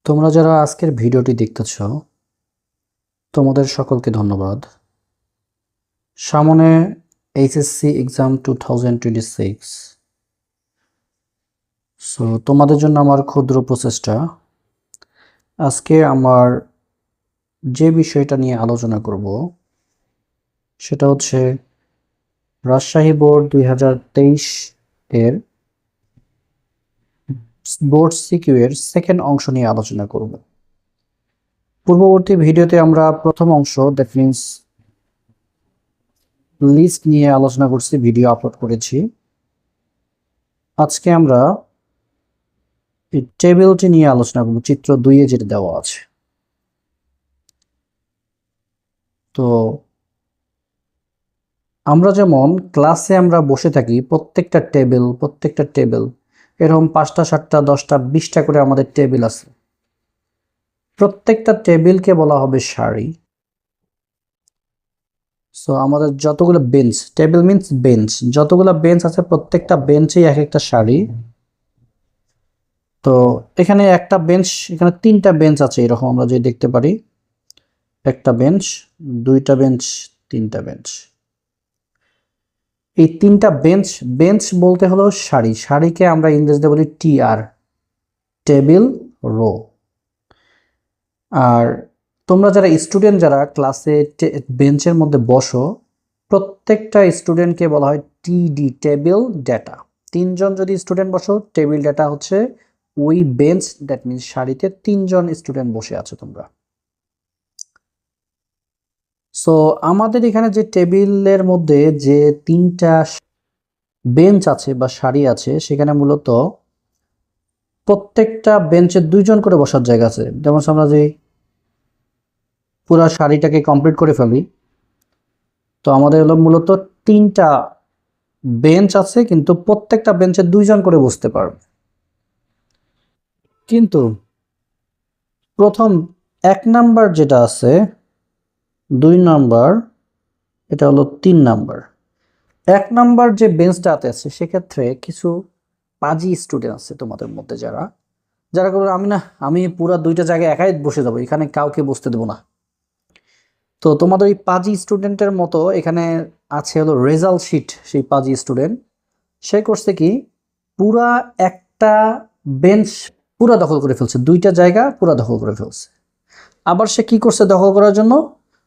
তোমরা যারা আজকের ভিডিওটি দেখতেছ তোমাদের সকলকে ধন্যবাদ। সামনে এইচএসসি এক্সাম 2026। সো তোমাদের জন্য আমার ক্ষুদ্র প্রচেষ্টা। আজকে আমার যে বিষয়টা নিয়ে আলোচনা করব সেটা হচ্ছে রাজশাহী বোর্ড 2023 এর বোর্ড সিকিউ এর সেকেন্ড অংশ নিয়ে আলোচনা করব। পূর্ববর্তী ভিডিওতে আমরা প্রথম অংশ দ্যাট মিনস লিস্ট নিয়ে আলোচনা করছি, ভিডিও আপলোড করেছি। আজকে আমরা এই টেবিলটি নিয়ে আলোচনা করব, চিত্র 2-এ যেটা দেওয়া আছে। তো আমরা যেমন ক্লাসে আমরা বসে থাকি, প্রত্যেকটা টেবিল এরকম 5টা 7টা 10টা 20টা করে আমাদের টেবিল আছে। প্রত্যেকটা টেবিলকে বলা হবে সারি। সো আমাদের যতগুলো বেঞ্চ, টেবিল মিন্স বেঞ্চ, যতগুলো বেঞ্চ আছে প্রত্যেকটা বেঞ্চেই এক একটা সারি। তো এখানে একটা বেঞ্চ, এখানে 3টা বেঞ্চ আছে এরকম আমরা যে দেখতে পারি, একটা বেঞ্চ, 2টা বেঞ্চ, 3টা বেঞ্চ। এই 3টা বেঞ্চ, বেঞ্চ বলতে হলো সারি, সারিকে আমরা ইংরেজিতে বলি টিআর, টেবিল রো। আর তোমরা যারা স্টুডেন্ট, যারা ক্লাসে বেঞ্চের মধ্যে বসো, প্রত্যেকটা স্টুডেন্টকে বলা হয় টিডি, টেবিল ডেটা। 3জন যদি স্টুডেন্ট বসো, টেবিল ডেটা হচ্ছে ওই বেঞ্চ, দ্যাট মিনস সারিতে 3জন স্টুডেন্ট বসে আছো তোমরা। সো আমাদের এখানে যে টেবিলের মধ্যে যে 3টা বেঞ্চ আছে বা সারি আছে, সেখানে মূলত প্রত্যেকটা বেঞ্চে 2জন করে বসার জায়গা আছে। যেমন আমরা যে পুরা সারিটাকে কমপ্লিট করে ফেলি, তো আমাদের হলো মূলত 3টা বেঞ্চ আছে, কিন্তু প্রত্যেকটা বেঞ্চে 2জন করে বসতে পারবে। কিন্তু প্রথম 1 নাম্বার যেটা আছে, 2 নাম্বার, এটা হলো 3 নাম্বার। 1 নাম্বার যে বেঞ্চটাতে আছে, সেক্ষেত্রে কিছু পাজি স্টুডেন্ট আছে তোমাদের মধ্যে, যারা যারা করবে আমি পুরা 2টা জায়গায় একাই বসে যাবো, এখানে কাউকে বসতে দেবো না। তো তোমাদের এই পাজি স্টুডেন্টের মতো এখানে আছে হলো রেজাল্ট শিট। সেই পাজি স্টুডেন্ট সে করছে কি, পুরা একটা বেঞ্চ পুরা দখল করে ফেলছে, 2টা জায়গা পুরা দখল করে ফেলছে। আবার সে কি করছে দখল করার জন্য,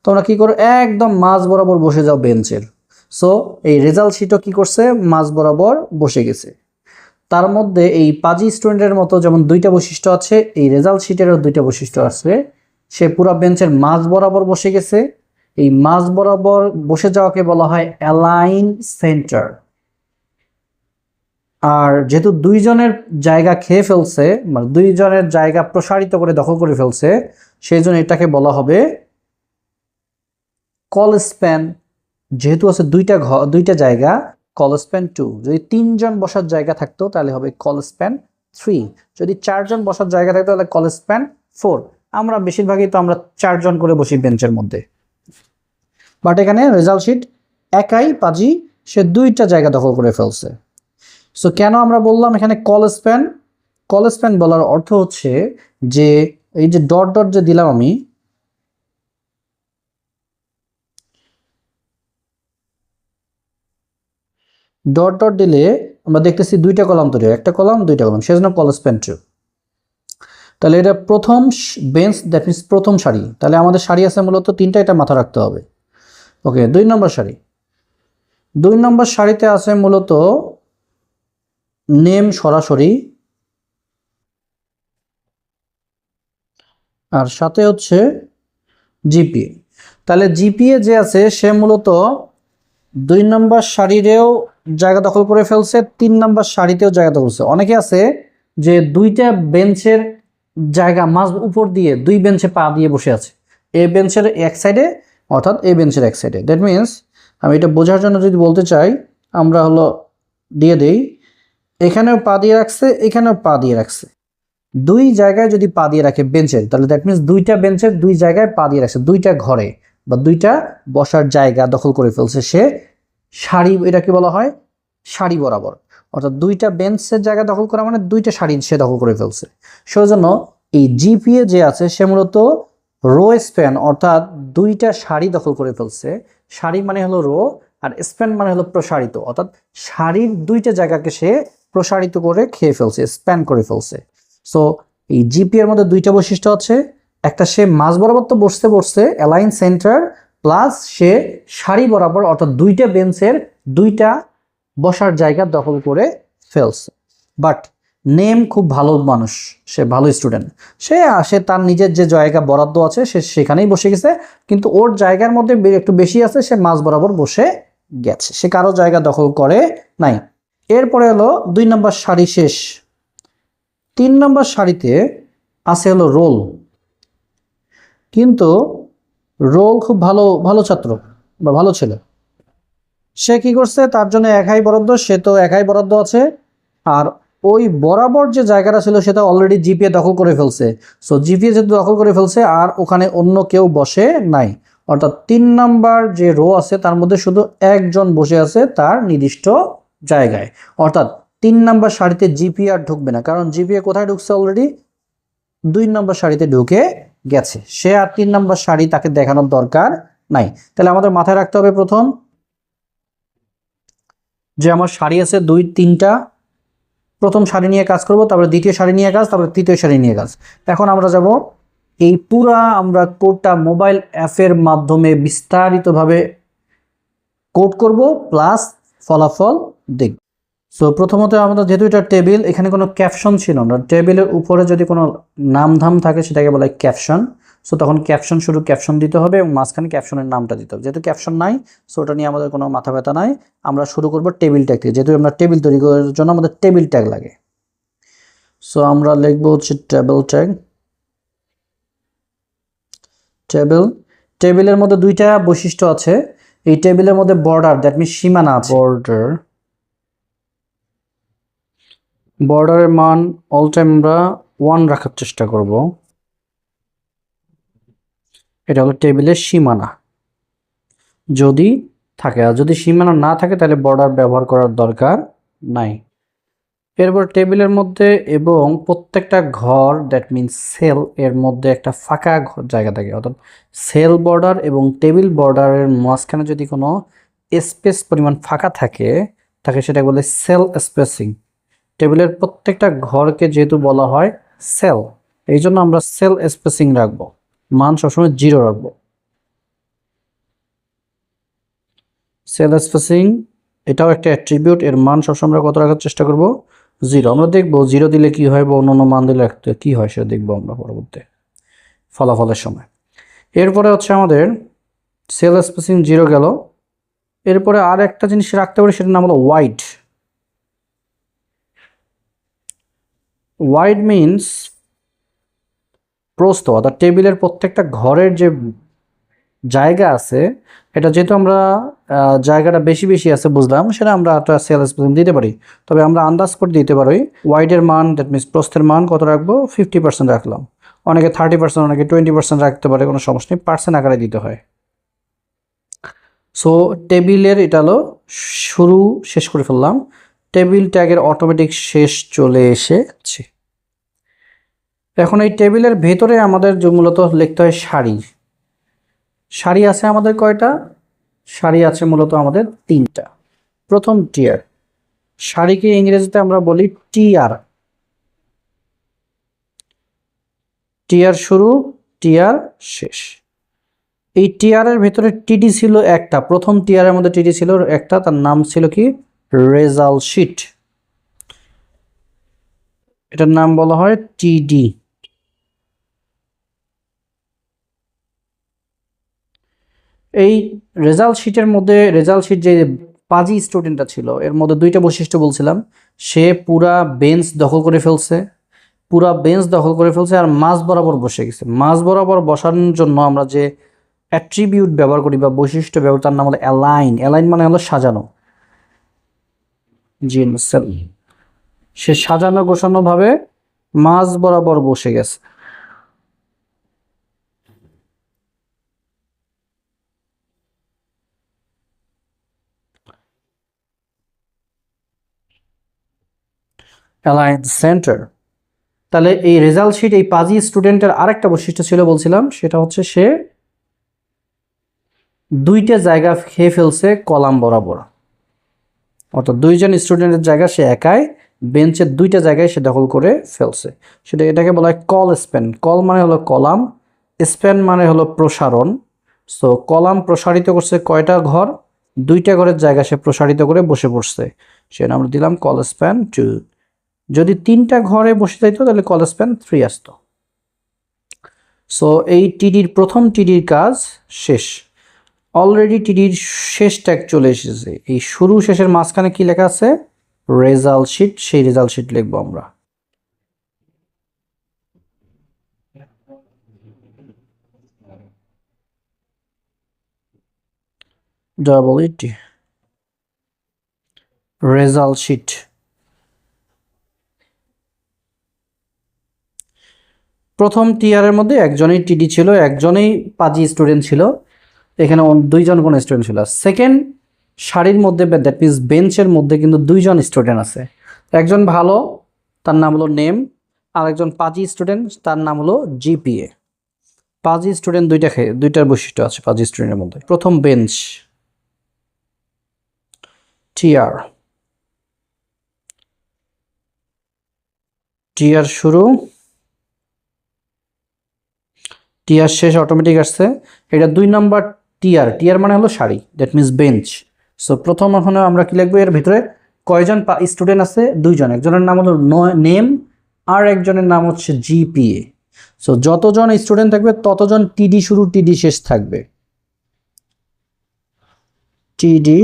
তোমরা কি করো, একদম মাঝ বরাবর বসে যাও বেঞ্চের। সো এই রেজাল্ট শিটও কি করছে, মাঝ বরাবর বসে গেছে। তার মধ্যে এই পাজি স্টুডেন্টের মতো যেমন 2টা বৈশিষ্ট্য আছে, এই রেজাল্ট শিটেরও 2টা বৈশিষ্ট্য আছে। সে পুরা বেঞ্চের মাঝ বরাবর বসে গেছে। এই মাঝ বরাবর বসে যাওয়াকে বলা হয় অ্যালাইন সেন্টার। আর যেহেতু 2জনের জায়গা খেয়ে ফেলছে, মানে 2জনের জায়গা প্রসারিত করে দখল করে ফেলছে, সেই জন্য এটাকে বলা হবে কল স্প্যান। যেহেতু আছে 2টা জায়গা, কল স্প্যান 2। যদি 3জন বসার জায়গা থাকতো তাহলে হবে কল স্প্যান 3। যদি 4জন বসার জায়গা থাকতো তাহলে কল স্প্যান 4। আমরা বেশিরভাগই তো আমরা 4জন করে বসি বেঞ্চের মধ্যে। বাট এখানে রেজাল্ট শিট একাই পাজি, সে 2টা জায়গা দখল করে ফেলছে। সো কেন আমরা বললাম এখানে কল স্প্যান? কল স্প্যান বলার অর্থ হচ্ছে যে এই যে ডট ডট যে দিলাম আমি, ডট ডট দিলে আমরা দেখতেছি 2টা কলাম তৈরি হয়, একটা কলাম 2টা কলাম, সেজন্য কল স্প্যান 2। তাহলে এটা প্রথম বেঞ্চ, দ্যাট মিনস প্রথম সারি। তাহলে আমাদের সারি আছে মূলত 3টা, এটা মাথা রাখতে হবে। ওকে, 2 নম্বর সারি। 2 নম্বর সারিতে আছে মূলত নেম সরাসরি, আর সাথে হচ্ছে জিপিএ। তাহলে জিপিএ যে আছে সে মূলত 2 নম্বর সারিরেও জায়গা দখল করে ফেলছে, 3 নম্বর সারিতেও জায়গা দখল করছে। অনেকে আছে যে 2টা বেঞ্চের জায়গা মাঝ উপর দিয়ে 2 বেঞ্চে পা দিয়ে বসে আছে, এ বেঞ্চের এক সাইডে অর্থাৎ এ বেঞ্চের এক সাইডে। দ্যাট মিনস আমি এটা বোঝার জন্য যদি বলতে চাই, আমরা হলো দিয়ে দেই, এখানেও পা দিয়ে রাখছে, এখানেও পা দিয়ে রাখছে। 2 জায়গায় যদি পা দিয়ে রাখে বেঞ্চের, তাহলে দ্যাট মিনস 2টা বেঞ্চের 2 জায়গায় পা দিয়ে রাখছে, 2টা ঘরে বা 2টা বসার জায়গা দখল করে ফেলছে সে সারি। এটাকে বলা হয় সারি বরাবর, অর্থাৎ 2টা বেঞ্চের জায়গা দখল করা মানে 2টা সারি সে দখল করে ফেলছে। সেজন্য এই জিপিএ যে আছে সে মূলত রো স্প্যান অর্থাৎ দুইটা সারি দখল করে ফেলছে। সারি মানে হলো রো, আর স্প্যান মানে হলো প্রসারিত, অর্থাৎ সারির দুইটা জায়গাকে সে প্রসারিত করে খেয়ে ফেলছে, স্প্যান করে ফেলছে। সো এই জিপিএর মধ্যে দুইটা বৈশিষ্ট্য আছে, একটা সে মাঝ বরাবর তো বসতে অ্যালাইন সেন্টার, প্লাস সে সারি বরাবর অর্থাৎ দুইটা বেঞ্চের দুইটা বসার জায়গা দখল করে ফেলছে। বাট নেম খুব ভালো মানুষ, সে ভালো স্টুডেন্ট, সে আসে তার নিজের যে জায়গা বরাদ্দ আছে সে সেখানেই বসে গেছে, কিন্তু ওর জায়গার মধ্যে একটু বেশি আছে, সে মাঝ বরাবর বসে গেছে, সে কারো জায়গা দখল করে নাই। এরপরে হলো 2 নম্বর সারি শেষ, 3 নম্বর সারিতে আছে হলো রোল। কিন্তু রোল খুব ভালো ভালো ছাত্র বা ভালো ছেলে, সে কি করছে, তার জন্য একাই বরাদ্দ, সে তো একাই বরাদ্দ আছে, আর ওই বরাবর যে জায়গাটা ছিল সেটা অলরেডি জিপিএ দখল করে ফেলছে। সো জিপিএ যেহেতু দখল করে ফেলছে আর ওখানে অন্য কেউ বসে নাই, অর্থাৎ 3 নাম্বার যে রো আছে তার মধ্যে শুধু একজন বসে আছে তার নির্দিষ্ট জায়গায়, অর্থাৎ 3 নাম্বার সারিতে জিপিএ আর ঢুকবে না, কারণ জিপিএ কোথায় ঢুকছে, অলরেডি 2 নম্বর সারিতে ঢুকে গেছে, সে আর 3 নম্বর সারি তাকে দেখানোর দরকার নাই। তাহলে আমাদের মাথায় রাখতে হবে প্রথম যে আমার সারি আছে 2-3টা, প্রথম সারি নিয়ে কাজ করব, তারপরে দ্বিতীয় সারি নিয়ে কাজ, তারপরে তৃতীয় সারি নিয়ে কাজ। এখন আমরা যাব এই আমরা কোডটা মোবাইল অ্যাপের মাধ্যমে বিস্তারিতভাবে কোড করব, প্লাস ফলাফল দেখব। সো প্রথমত আমাদের যেহেতু এটা টেবিল, এখানে কোনো ক্যাপশন ছিল না, টেবিলের উপরে যদি কোনো নামধাম থাকে সেটাকে বলা হয় ক্যাপশন। সো তখন ক্যাপশন শুরু ক্যাপশন দিতে হবে এবং মাঝখানে ক্যাপশনের নামটা দিতে হবে। যেহেতু ক্যাপশন নাই, সো ওটা নিয়ে আমাদের কোনো মাথা ব্যথা নাই, আমরা শুরু করব টেবিল ট্যাগ থেকে, যেহেতু আমরা টেবিল তৈরি করার জন্য আমাদের টেবিল ট্যাগ লাগে। সো আমরা লিখব হচ্ছে টেবিল ট্যাগ। টেবিলের মধ্যে দুইটা বৈশিষ্ট্য আছে, এই টেবিলের মধ্যে বর্ডার, দ্যাট মিনস সীমানা আছে, বর্ডারের মান অল টাইম আমরা 1 রাখার চেষ্টা করব, এটা হলো টেবিলের সীমানা যদি থাকে, আর যদি সীমানা না থাকে তাহলে বর্ডার ব্যবহার করার দরকার নাই। এরপর টেবিলের মধ্যে এবং প্রত্যেকটা ঘর, দ্যাট মিনস সেল এর মধ্যে একটা ফাঁকা জায়গা থাকে, অর্থাৎ সেল বর্ডার এবং টেবিল বর্ডারের মাঝখানে যদি কোনো স্পেস পরিমাণ ফাঁকা থাকে তাকে সেটা বলে সেল স্পেসিং। টেবিলের প্রত্যেকটা ঘরকে যেহেতু বলা হয় সেল, এই জন্য আমরা সেল স্পেসিং রাখবো, মান সবসময় 0 রাখবো। সেল স্পেসিং এটাও একটা অ্যাট্রিবিউট, এর মান সবসময় আমরা কত রাখার চেষ্টা করব, 0। আমরা দেখব 0 দিলে কি হয় বা অন্যান্য মান দিলে কি হয় সেটা দেখবো আমরা পরবর্তী ফলাফলের সময়। এরপরে হচ্ছে আমাদের সেল স্পেসিং 0 গেল, এরপরে আর একটা জিনিস রাখতে পারি, সেটার নাম হলো ওয়াইড। ওয়াইড মিনস প্রস্থ, অর্থাৎ টেবিলের প্রত্যেকটা ঘরের যে জায়গা আছে, এটা যেহেতু আমরা জায়গাটা বেশি বেশি আছে বুঝলাম, সেটা আমরা একটা সেল স্পেসিং দিতে পারি, তবে আমরা আন্দাজ করে দিতে পারি ওয়াইডের মান, দ্যাট মিনস প্রস্থের মান কত রাখবো, 50% রাখলাম, অনেকে 30%, অনেকে 20% রাখতে পারে, কোনো সমস্যা নেই, পার্সেন্ট আকারে দিতে হয়। সো টেবিলের এটা হলো শুরু, শেষ করে ফেললাম, টেবিল ট্যাগের অটোমেটিক শেষ চলে এসেছে। এখন এই টেবিলের ভেতরে আমাদের যে মূলত লিখতে হয় সারি, সারি আছে আমাদের কয়টা, সারি আছে মূলত আমাদের 3টা। প্রথম টিয়ার, সারিকে ইংরেজিতে আমরা বলি টিয়ার, টিয়ার শুরু টিয়ার শেষ। এই টিয়ারের ভেতরে টিডি ছিল একটা, প্রথম টিয়ারের মধ্যে টিডি ছিল একটা, তার নাম ছিল কি, রেজাল্ট শিট, এটার নাম বলা হয় টিডি। এই রেজাল্ট শিটের মধ্যে, রেজাল্ট শিট যে পাজি স্টুডেন্টটা ছিল এর মধ্যে দুইটা বৈশিষ্ট্য বলছিলাম, সে পুরা বেঞ্চ দখল করে ফেলছে, পুরা বেঞ্চ দখল করে ফেলছে আর মাঝ বরাবর বসে গেছে। মাঝ বরাবর বসানোর জন্য আমরা যে অ্যাট্রিবিউট ব্যবহার করি বা বৈশিষ্ট্য ব্যবহার, তার নাম হলো অ্যালাইন। অ্যালাইন মানে হলো সাজানো, জি সে সাজানো গোছানো ভাবে মাঝ বরাবর বসে গেছে। অ্যালাইন সেন্টার, তাহলে এই রেজাল্ট শিট এই পাজি স্টুডেন্টের আরেকটা বৈশিষ্ট্য ছিল বলছিলাম, সেটা হচ্ছে সে দুইটা জায়গা খেয়ে ফেলছে কলাম বরাবর, অর্থাৎ দুইজন স্টুডেন্টের জায়গা সে একাই বেঞ্চের দুইটা জায়গায় সে দখল করে ফেলছে। সেটা এটাকে বলা হয় কল স্প্যান। কল মানে হলো কলাম, স্প্যান মানে হলো প্রসারণ। সো কলাম প্রসারিত করছে কয়টা ঘর, দুইটা ঘরের জায়গা সে প্রসারিত করে বসে পড়ছে, সেটা আমরা দিলাম কল স্প্যান 2। যদি তিনটা ঘরে বসে যাইতো তাহলে কল স্প্যান 3 আসতো। সো এই টিডির প্রথম টিডির কাজ শেষ। অলরেডি টিডির শেষ ট্যাগ চলে এসেছে। এই শুরু শেষের মাঝখানে কি লেখা আছে? Result sheet. সেই রেজাল্ট শিট লিখবো আমরা। WT result sheet. প্রথম টিয়ারের মধ্যে একজনই টিডি ছিল, একজনই পাজি স্টুডেন্ট ছিল, এখানে দুইজন কোন স্টুডেন্ট ছিল। সেকেন্ড সারির মধ্যে দ্যাট মিনস বেঞ্চের মধ্যে কিন্তু দুইজন স্টুডেন্ট আছে, একজন ভালো তার নাম হলো নেম, আর একজন পাজি স্টুডেন্ট তার নাম হলো জিপিএ। পাজি স্টুডেন্ট দুইটার বৈশিষ্ট্য আছে পাজি স্টুডেন্টের মধ্যে। প্রথম বেঞ্চ টিআর, টিআর শুরু টিআর শেষ অটোমেটিক আসছে। এটা 2 নাম্বার টিআর। টিআর মানে হলো সারি, দ্যাট মিনস বেঞ্চ। সো প্রথম ওখানে আমরা কি লিখবো, এর ভিতরে কয়জন স্টুডেন্ট আছে? দুইজন। একজনের নাম হলো নেম আর একজনের নাম হচ্ছে জিপিএ। সো যতজন স্টুডেন্ট থাকবে ততজন টিডি শুরু টিডি শেষ থাকবে। টিডি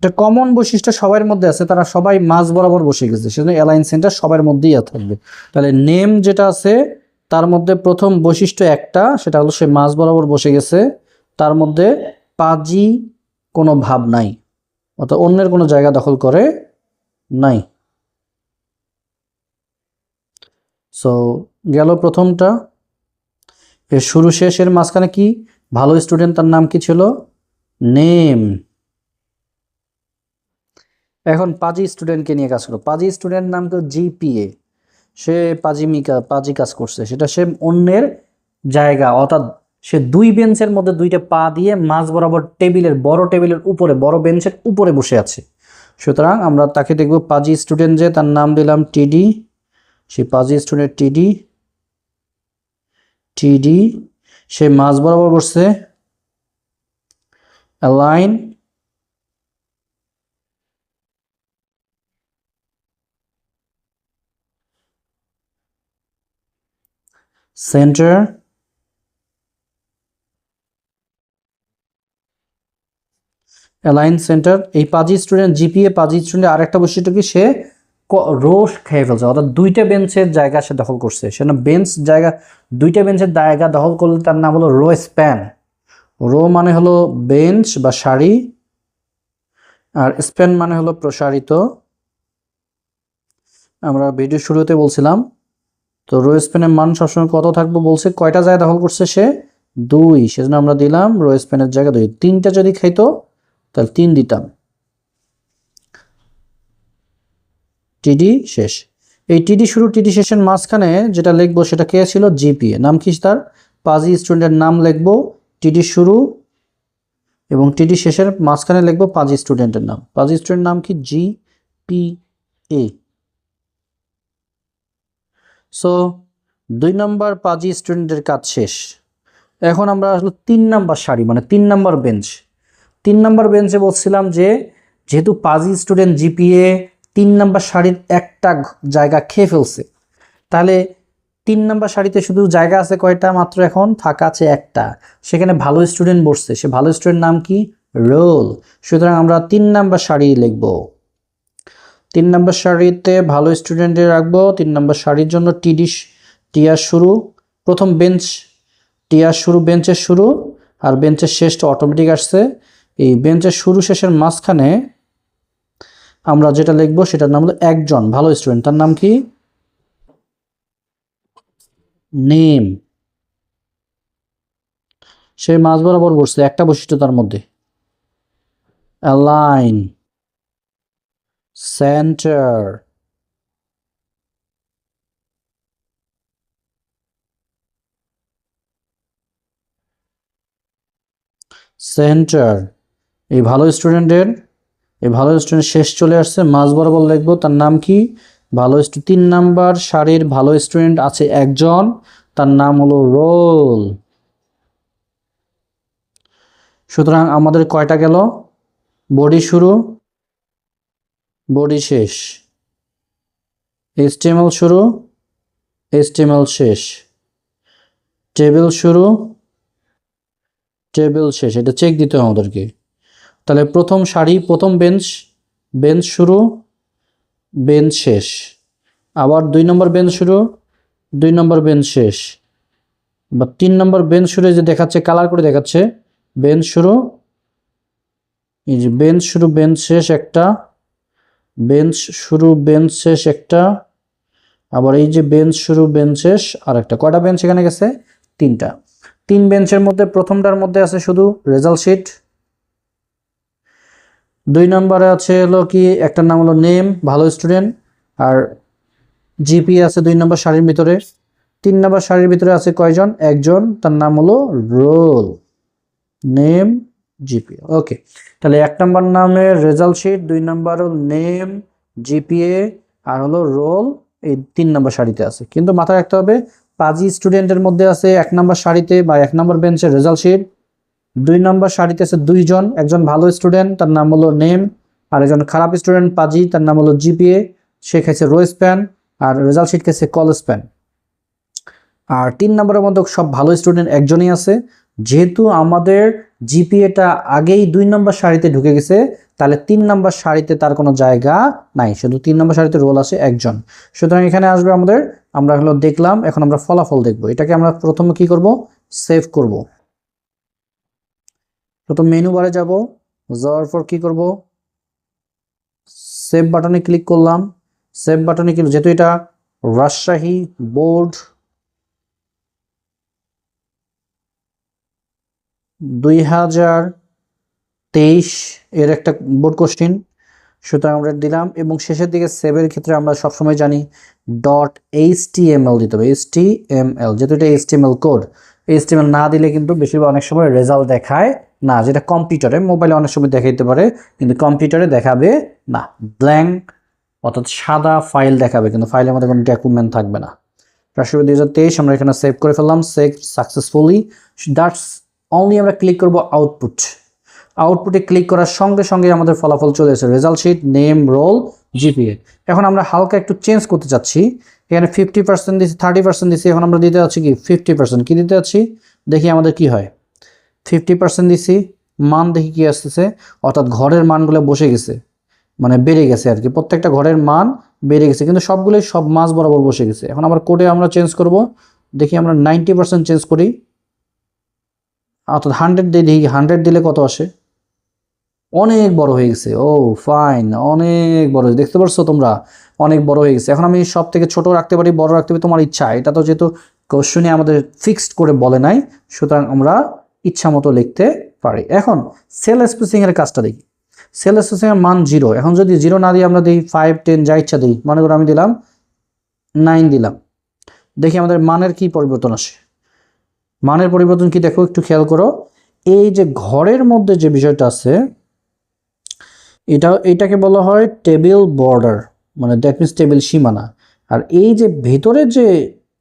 এটা কমন বৈশিষ্ট্য সবার মধ্যে আছে, তারা সবাই মাঝ বরাবর বসে গেছে, সেজন্য অ্যালাইন সেন্টার সবার মধ্যেই থাকবে। তাহলে নেম যেটা আছে তার মধ্যে প্রথম বৈশিষ্ট্য একটা, সেটা হলো সে মাঝ বরাবর বসে গেছে, তার মধ্যে পাজি কোনো ভাব নাই, অর্থাৎ অন্যের কোনো জায়গা দখল করে নাই। সো গেল প্রথমটা। এর শুরু শেষের মাঝখানে কি ভালো স্টুডেন্ট, তার নাম কি ছিল? নেম। এখন পাজি স্টুডেন্টকে নিয়ে কাজ করো। পাজি স্টুডেন্ট নাম তো জিপিএ, সে পাজি কাজ করছে, সেটা সে অন্যের জায়গা, অর্থাৎ সে দুই বেঞ্চের মধ্যে দুইটা পা দিয়ে মাঝ বরাবর বড় টেবিলের উপরে, বড় বেঞ্চের উপরে বসে আছে। সুতরাং আমরা তাকে দেখব পাজি স্টুডেন্ট, যে তার নাম দিলাম টিডি। সে পাজি স্টুডেন্ট টিডি, টিডি সে মাঝ বরাবর বসছে, অ্যালাইন সেন্টার, অ্যালাইন সেন্টার। এই পাজি স্টুডেন্ট জিপিএ পাজি স্টুডেন্ট আরেকটা বৈশিষ্ট্য কি, সে রো খেয়ে ফেলছে, অর্থাৎ দুইটা বেঞ্চের জায়গা সে দখল করছে। সে না বেঞ্চ জায়গা, দুইটা বেঞ্চের জায়গা দখল করলে তার নাম হলো রো স্প্যান। রো মানে হলো বেঞ্চ বা সারি, আর স্প্যান মানে হলো প্রসারিত। আমরা ভিডিও শুরুতে বলছিলাম, তো রো স্প্যানের মান সবসময় কত থাকবে বলছে, কয়টা জায়গা দখল করছে সে? 2। সেজন্য আমরা দিলাম রো স্প্যানের জায়গা 2। 3টা যদি খাইতো তাহলে 3 দিতাম। টিডি শেষ। এই টিডি শুরু টিডি শেষের মাঝখানে যেটা লিখবো সেটা কে ছিল? জিপিএ। নাম কি তার? পাজি স্টুডেন্টের নাম লিখবো, টিডি শুরু এবং টিডি শেষের মাঝখানে লিখবো পাজি স্টুডেন্টের নাম। পাজি স্টুডেন্টের নাম কি? জিপিএ। সো 2 নাম্বার পাজি স্টুডেন্টের কাজ শেষ। এখন আমরা আসলে 3 নাম্বার সারি মানে 3 নাম্বার বেঞ্চ। 3 নাম্বার বেঞ্চে বলছিলাম যে যেহেতু পাজি স্টুডেন্ট জিপিএ 3 নাম্বার সারির একটা জায়গা খেয়ে ফেলছে, তাহলে 3 নাম্বার সারিতে শুধু জায়গা আছে কয়টা? মাত্র এখন ফাঁকা আছে একটা, সেখানে ভালো স্টুডেন্ট বসছে। সে ভালো স্টুডেন্ট নাম কি? রোল। সুতরাং আমরা 3 নাম্বার সারি লিখব। 3 নাম্বার সারিতে ভালো স্টুডেন্টে রাখবো। 3 নাম্বার সারির জন্য টিআর শুরু, প্রথম বেঞ্চ টিআর শুরু, বেঞ্চের শুরু আর বেঞ্চের শেষটা অটোমেটিক আসছে। এই বেঞ্চের শুরু শেষের মাঝখানে আমরা যেটা লিখবো সেটার নাম হলো একজন ভালো স্টুডেন্ট, তার নাম কি? নেম। সে মাঝ বরাবর বসছে, একটা বৈশিষ্ট্য তার মধ্যে, অ্যালাইন সেন্টার। সেন্টার। এই ভালো স্টুডেন্টের শেষ চলে আসছে, মাঝ বরাবর লিখবো তার নাম কি, ভালো 3 নাম্বার সারির ভালো স্টুডেন্ট আছে একজন, তার নাম হলো রোল। সুতরাং আমাদের কয়টা গেল, বডি শুরু বডি শেষ, HTML শুরু HTML শেষ, টেবিল শুরু টেবিল শেষ। এটা চেক দিতে হবে আমাদেরকে। তাহলে প্রথম সারি প্রথম বেঞ্চ শুরু বেঞ্চ শেষ, আবার 2 নম্বর বেঞ্চ শুরু 2 নম্বর বেঞ্চ শেষ, বা 3 নম্বর বেঞ্চ শুরু যে দেখাচ্ছে কালার করে দেখাচ্ছে, বেঞ্চ শুরু, এই যে বেঞ্চ শুরু বেঞ্চ শেষ একটা, বেঞ্চ শুরু বেঞ্চ শেষ একটা, আবার এই যে বেঞ্চ শুরু বেঞ্চ শেষ আর একটা। কয়টা বেঞ্চ এখানে গেছে, 3টা। 3 বেঞ্চের মধ্যে প্রথমটার মধ্যে আছে শুধু রেজাল্ট শিট, 2 নম্বরে আছে হলো কি একটার নাম হলো নেম ভালো স্টুডেন্ট, আর জিপিএ আছে 2 নম্বর সারির ভিতরে। 3 নম্বর সারির ভিতরে আছে কয়জন, একজন, তার নাম হলো রোল, নেম জিপিএ। ওকে, তাহলে 1 নম্বর নামের রেজাল্ট শিট, 2 নম্বর নেম জিপিএ আর হলো রোল, এই 3 নম্বর সারিতে আছে। কিন্তু মাথায় রাখতে হবে পাজি স্টুডেন্টের মধ্যে আছে 1 নম্বর সারিতে বা 1 নম্বর বেঞ্চের রেজাল্ট শিট, 2 নম্বর সারিতে আছে 2 জন, একজন ভালো স্টুডেন্ট তার নাম হলো নেম, আর একজন খারাপ স্টুডেন্ট পাজি তার নাম হলো জিপিএ, সে খাইছে রো স্প্যান, আর রেজাল্ট শিট খাইছে কল স্প্যান। আর 3 নম্বরের মধ্যে সব ভালো স্টুডেন্ট একজনই আছে। যেহেতু আমাদের জিপিএটা আগেই 2 নম্বর সারিতে ঢুকে গেছে, তাহলে 3 নম্বর সারিতে তার কোনো জায়গা নাই, শুধু 3 নম্বর সারিতে রোল আছে একজন। সুতরাং এখানে আসবে আমাদের, আমরা হলো দেখলাম, এখন আমরা ফলাফল দেখব। এটাকে আমরা প্রথমে কি করব, সেভ করব। প্রথম মেনু বারে যাব, যাওয়ার পর কি করব, সেভ বাটনে ক্লিক করলাম। সেভ বাটনে ক্লিক, যেহেতু এটা রাজশাহী বোর্ড 2023 এর একটা বোর্ড কোশ্চিন, সুতরাং আমরা দিলাম। এবং শেষের দিকে সেভের ক্ষেত্রে আমরা সবসময় জানি .html দিতে হবে, HTML, যেহেতু এটা HTML কোড। HTML না দিলে কিন্তু বেশিরভাগ অনেক সময় রেজাল্ট দেখায় না, যেটা কম্পিউটারে, মোবাইলে অনেক সময় দেখাইতে পারে কিন্তু কম্পিউটারে দেখাবে না, ব্ল্যাঙ্ক অর্থাৎ সাদা ফাইল দেখাবে, কিন্তু ফাইলের মধ্যে কোনো ডকুমেন্ট থাকবে না। রাজশাহী 2023 আমরা এখানে সেভ করে ফেললাম, সেভ সাকসেসফুলি। That's only. আমরা ক্লিক করব আউটপুট। আউটপুটে ক্লিক করার সঙ্গে সঙ্গে আমাদের ফলাফল চলে এসেছে, result sheet, name, roll, GPA. এখন আমরা হালকা একটু চেঞ্জ করতে চাচ্ছি, এখানে 50% দিচ্ছি, 30% দিচ্ছি, এখন আমরা দিতে যাচ্ছি কি 50%। কি দিতে যাচ্ছি, দেখি আমাদের কি হয়। 50% দিচ্ছি, মান দেখি কি আসতেছে, অর্থাৎ ঘরের মানগুলো বসে গেছে, মানে বেড়ে গেছে আর কি, প্রত্যেকটা ঘরের মান বেড়ে গেছে, কিন্তু সবগুলোই সব মাঝ বরাবর বসে গেছে। এখন আবার কোডে আমরা চেঞ্জ করব, দেখি আমরা 90% চেঞ্জ করি, অর্থাৎ 100 দিয়ে দেখি 100 দিলে কত আসে, অনেক বড় হয়ে গেছে। ও ফাইন, অনেক বড়, দেখতে পারছো তোমরা, অনেক বড় হয়ে গেছে। এখন আমি সব থেকে ছোট রাখতে পারি, বড় রাখতে পারি, তোমার ইচ্ছা। এটা তো যেহেতু কোশ্চেনে আমাদের ফিক্সড করে বলে নাই, সুতরাং আমরা ইচ্ছা মতো লিখতে পারি। এখন সেল স্পেসিং এর কাজটা দেখি। সেল স্পেসিং এর মান 0। এখন যদি 0 না দিয়ে আমরা দিই 5, 10 যা ইচ্ছা দিই, মনে করো আমি দিলাম 9 দিলাম, দেখি আমাদের মানের কি পরিবর্তন আসে। মানের পরিবর্তন কি দেখো, একটু খেয়াল করো। এই যে ঘরের মধ্যে যে বিষয়টা আছে, এটাকে বলা হয় টেবিল বর্ডার, মানে দ্যাট মিনস টেবিল সীমানা। আর এই যে ভেতরে যে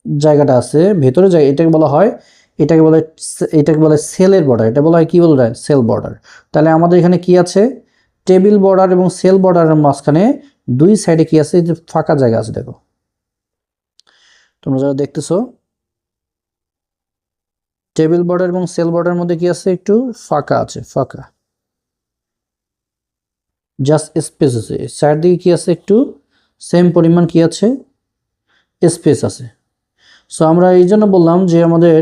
জায়গাটা আছে, ভেতরে জায়গা, এটাকে বলে সেলের বর্ডার। এটা বলা হয় কি বলা হয়, সেল বর্ডার। তাহলে আমাদের এখানে কি আছে, টেবিল বর্ডার এবং সেল বর্ডারের মাঝখানে 2 সাইডে কি আছে, যে ফাঁকা জায়গা আছে। দেখো তোমরা যারা দেখতেছো, টেবিল বর্ডার এবং সেল বর্ডারের মধ্যে কি আছে, একটু ফাঁকা আছে, ফাঁকা, জাস্ট স্পেস আছে। সাইড দিকে কি আছে, একটু সেম পরিমাণ কি আছে, স্পেস আছে। সো আমরা এই জন্য বললাম যে আমাদের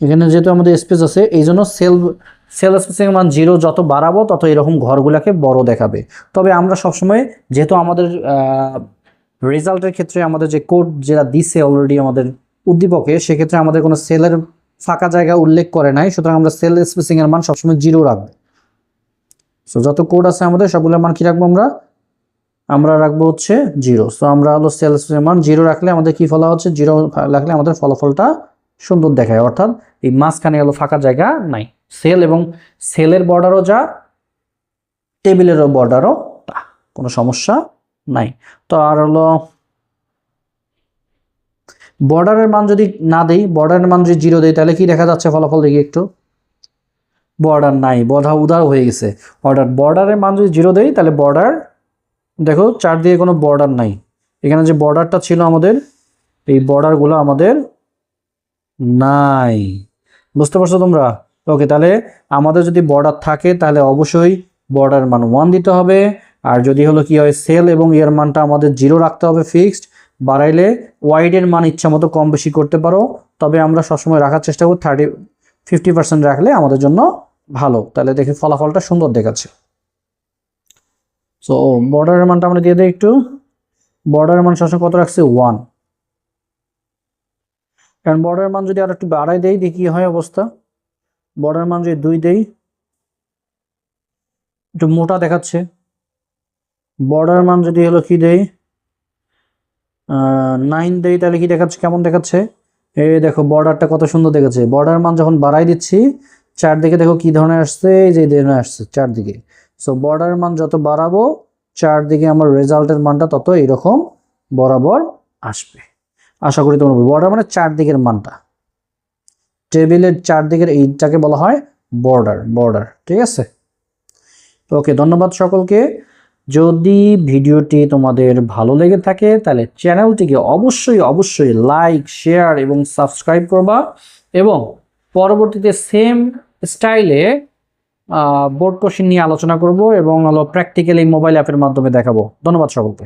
এখানে যেহেতু আমাদের স্পেস আছে, এই জন্য সেল স্পেসিং মান 0 যত বাড়াবো তত এরকম ঘরগুলোকে বড় দেখাবে। তবে আমরা সবসময়, যেহেতু আমাদের রেজাল্টের ক্ষেত্রে আমাদের যে কোড যেটা দিছে অলরেডি আমাদের উদ্দীপকে, সেক্ষেত্রে আমাদের কোনো সেলের ফাঁকা জায়গা উল্লেখ করে নাই, সুতরাং আমরা সেল স্পেসিং এর মান সবসময় 0 রাখবো। সো যত কোড আছে আমাদের সবগুলোর মান কি রাখবো, আমরা রাখবো হচ্ছে 0। সো আমরা হলো সেল স্পেসিং এর মান 0 রাখলে আমাদের কি ফলা হচ্ছে, 0 রাখলে আমাদের ফলাফলটা সুন্দর দেখায়, অর্থাৎ এই মাঝখানে হলো ফাঁকা জায়গা নাই। সেল এবং সেলের বর্ডারও যা, টেবিলেরও বর্ডারও তা, কোনো সমস্যা নাই। তো আর হলো বর্ডারের মান যদি না দেই, বর্ডারের মান যদি 0 দেই, তাহলে কি দেখা যাচ্ছে ফলাফল দেখি একটু। বর্ডার নাই, বর্ডার উদাও হয়ে গেছে। বর্ডারের মান যদি 0 দেই, তাহলে বর্ডার দেখো চারদিকে কোনো বর্ডার নাই। এখানে যে বর্ডারটা ছিল আমাদের, এই বর্ডারগুলো আমাদের নাই। বুঝতে পারছো তোমরা? ওকে, তাহলে আমাদের যদি বর্ডার থাকে তাহলে অবশ্যই বর্ডার মান 1 দিতে হবে। আর যদি হলো কি হয়, সেল এবং এর মানটা আমাদের 0 রাখতে হবে ফিক্সড। বাড়াইলে ওয়াইডের মান ইচ্ছা মতো কম বেশি করতে পারো, তবে আমরা সবসময় রাখার চেষ্টা করি 50% রাখলে আমাদের জন্য ভালো। তাহলে দেখি ফলাফলটা সুন্দর দেখাচ্ছে। সো বর্ডারের মানটা আমরা দিয়ে দিই একটু। বর্ডারের মান সবসময় কত রাখছে? 1। কারণ বর্ডারের মান যদি আর একটু বাড়াই দেই, দেখি কি হয় অবস্থা। বর্ডারের মান যদি 2 দেই, একটু মোটা দেখাচ্ছে। বর্ডারের মান যদি হলো কি দেই, 9 দেই, তাহলে কি দেখাচ্ছে, কেমন দেখাচ্ছে? এই দেখো বর্ডারটা কত সুন্দর দেখাচ্ছে। বর্ডার মান যখন বাড়াই দিচ্ছি, চারদিকে দেখো কি ধরনের আসছে, এই যে ধরনের আসছে চারদিকে। সো বর্ডার মান যত বাড়াবো, চারদিকে আমার রেজাল্টের মানটা তত এরকম বরাবর আসবে। আশা করি তোমরা বর্ডার মানে চারদিকের মানটা, টেবিলের চারদিকের এইটাকে বলা হয় বর্ডার। ঠিক আছে? ওকে, ধন্যবাদ সকলকে। যদি ভিডিওটি তোমাদের ভালো লেগে থাকে তাহলে চ্যানেলটিকে অবশ্যই লাইক, শেয়ার এবং সাবস্ক্রাইব করবা, এবং পরবর্তীতে সেম স্টাইলে বোর্ড কোশ্চেন নিয়ে আলোচনা করব এবং প্র্যাকটিক্যালি মোবাইল অ্যাপের মাধ্যমে দেখাবো। ধন্যবাদ সকলকে।